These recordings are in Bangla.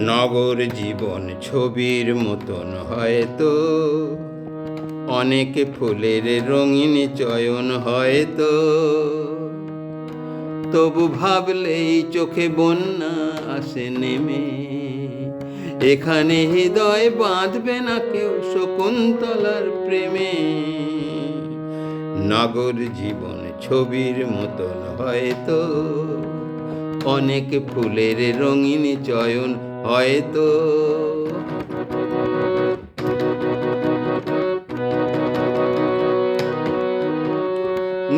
নগর জীবন ছবির মতন হয়তো, অনেক ফুলের রঙিন চয়ন হয়তো, তবু ভাবলেই চোখে বন্যা আসে নেমে। এখানে হৃদয় বাঁধবে না কেউ শকুন্তলার প্রেমে। নগর জীবন ছবির মতন হয়তো, অনেক ফুলের রঙিন চয়ন হয়তো।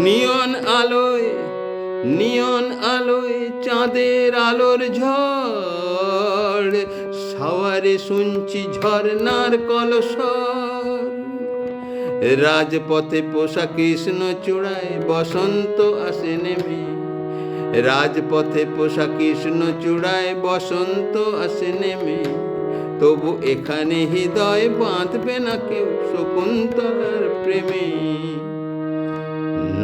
নিয়ন আলোয় নিয়ন আলোয় চাঁদের আলোর ঝড়, সাওয়ারে শুনছি ঝর্ণার কলস্বর। রাজপথে পোষা কৃষ্ণ চূড়ায় বসন্ত আসে নেমে। রাজপথে পোষা কৃষ্ণ চূড়ায় বসন্ত আসে নেমে, তবু এখানে হৃদয় বাঁধবে না কেউ শকুন্তলার প্রেমে।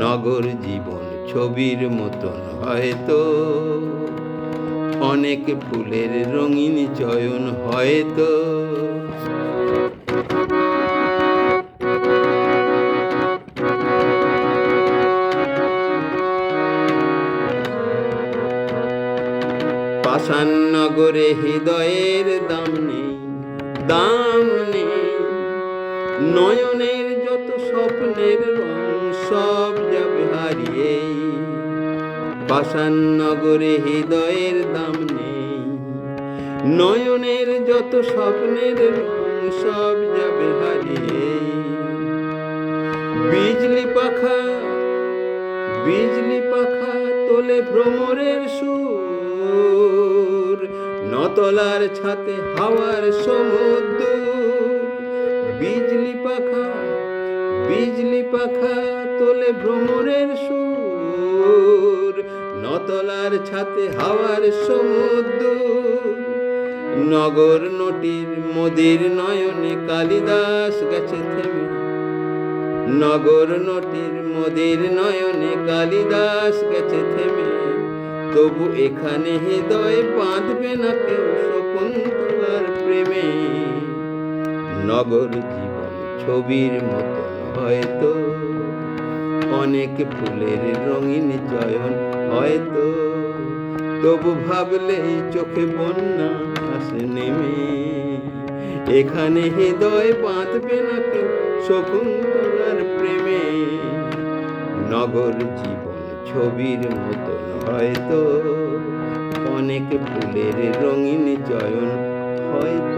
নগর জীবন ছবির মতন হয়তো, অনেক ফুলের রঙিন চয়ন হয়তো। পাষাণ নগরে হৃদয়ের দাম নেই, দাম নেই। নয়নের যত স্বপ্নের রং সব যাবে হারিয়ে। পাষাণ নগরে হৃদয়ের দাম নেই, নয়নের যত স্বপ্নের রং সব যাবে হারিয়ে। বিজলি পাখা তোলে ভ্রমরের সুর, নতলার ছাতে হাওয়ার সমুদ্র। বিজলি পাখা তোলে ভ্রমরের সুর, নতলার ছাতে হাওয়ার সমুদ্র। নগর নটির মোদির নয়নে কালিদাস গেছে থেমে। নগর নটির মোদির নয়নে কালিদাস গেছে থেমে, তবু এখানে হৃদয় বাঁধবে না কেউ শকুন্তলার প্রেমে। নগর জীবন ছবির মতন হয়তো, অনেক ফুলের রঙিন চয়ন হয়তো, তবু ভাবলেই চোখে বন্যা আসে নেমে। এখানে হৃদয় বাঁধবে না কেউ শকুন্তলার প্রেমে। নগর জীবন ছবির মতন হয়তো, অনেক ফুলের রঙিন চয়ন হয়তো।